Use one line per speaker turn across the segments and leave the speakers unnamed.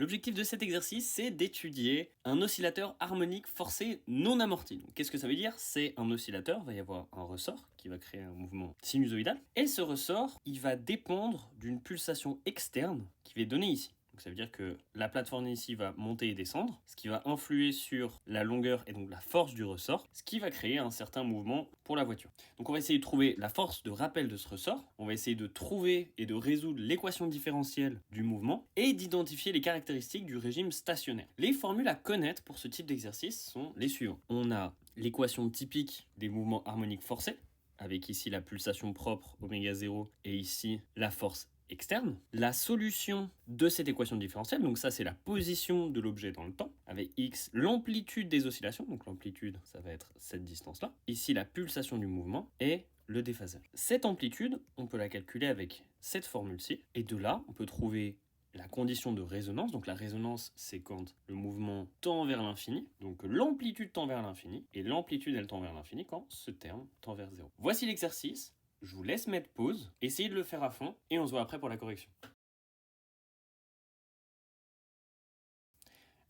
L'objectif de cet exercice, c'est d'étudier un oscillateur harmonique forcé non amorti. Donc, qu'est-ce que ça veut dire? C'est un oscillateur, il va y avoir un ressort qui va créer un mouvement sinusoïdal. Et ce ressort, il va dépendre d'une pulsation externe qui va être donnée ici. Donc ça veut dire que la plateforme ici va monter et descendre, ce qui va influer sur la longueur et donc la force du ressort, ce qui va créer un certain mouvement pour la voiture. Donc on va essayer de trouver la force de rappel de ce ressort, on va essayer de trouver et de résoudre l'équation différentielle du mouvement et d'identifier les caractéristiques du régime stationnaire. Les formules à connaître pour ce type d'exercice sont les suivantes. On a l'équation typique des mouvements harmoniques forcés, avec ici la pulsation propre oméga 0 et ici la force externe. La solution de cette équation différentielle, donc ça c'est la position de l'objet dans le temps, avec x l'amplitude des oscillations, donc l'amplitude ça va être cette distance-là, ici la pulsation du mouvement et le déphasage. Cette amplitude, on peut la calculer avec cette formule-ci, et de là on peut trouver la condition de résonance. Donc la résonance, c'est quand le mouvement tend vers l'infini, donc l'amplitude tend vers l'infini, et l'amplitude elle tend vers l'infini quand ce terme tend vers 0. Voici l'exercice. Je vous laisse mettre pause, essayez de le faire à fond, et on se voit après pour la correction.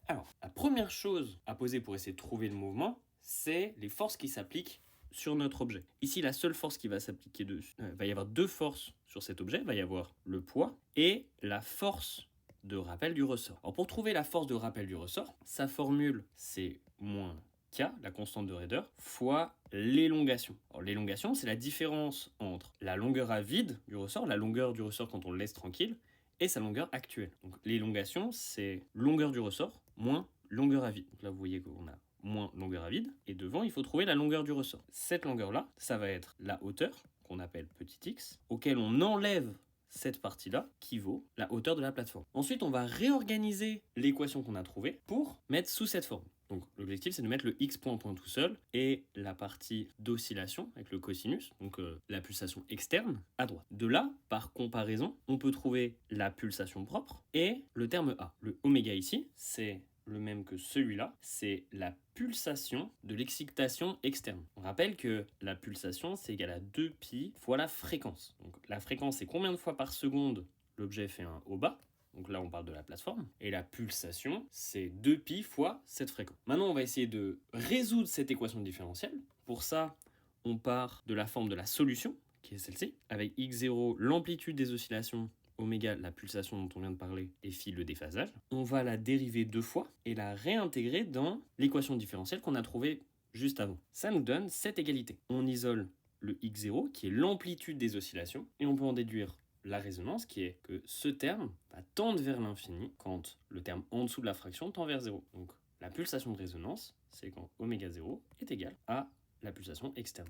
Alors, la première chose à poser pour essayer de trouver le mouvement, c'est les forces qui s'appliquent sur notre objet. Ici, la seule force qui va s'appliquer dessus, il va y avoir deux forces sur cet objet, il va y avoir le poids et la force de rappel du ressort. Alors pour trouver la force de rappel du ressort, sa formule c'est moins K, la constante de raideur, fois l'élongation. Alors l'élongation, c'est la différence entre la longueur à vide du ressort, la longueur du ressort quand on le laisse tranquille, et sa longueur actuelle. Donc l'élongation, c'est longueur du ressort moins longueur à vide. Donc là, vous voyez qu'on a moins longueur à vide, et devant, il faut trouver la longueur du ressort. Cette longueur-là, ça va être la hauteur, qu'on appelle petit x, auquel on enlève cette partie-là, qui vaut la hauteur de la plateforme. Ensuite, on va réorganiser l'équation qu'on a trouvée pour mettre sous cette forme. Donc l'objectif, c'est de mettre le x point tout seul et la partie d'oscillation avec le cosinus, donc la pulsation externe, à droite. De là, par comparaison, on peut trouver la pulsation propre et le terme A. Le oméga ici, c'est le même que celui-là, c'est la pulsation de l'excitation externe. On rappelle que la pulsation, c'est égal à 2π fois la fréquence. Donc la fréquence, c'est combien de fois par seconde l'objet fait un haut bas. Donc là, on parle de la plateforme. Et la pulsation, c'est 2π fois cette fréquence. Maintenant, on va essayer de résoudre cette équation différentielle. Pour ça, on part de la forme de la solution, qui est celle-ci, avec x0, l'amplitude des oscillations, oméga, la pulsation dont on vient de parler, et phi, le déphasage. On va la dériver deux fois et la réintégrer dans l'équation différentielle qu'on a trouvée juste avant. Ça nous donne cette égalité. On isole le x0, qui est l'amplitude des oscillations, et on peut en déduire la résonance, qui est que ce terme va tendre vers l'infini quand le terme en dessous de la fraction tend vers 0. Donc la pulsation de résonance, c'est quand oméga 0 est égal à la pulsation externe.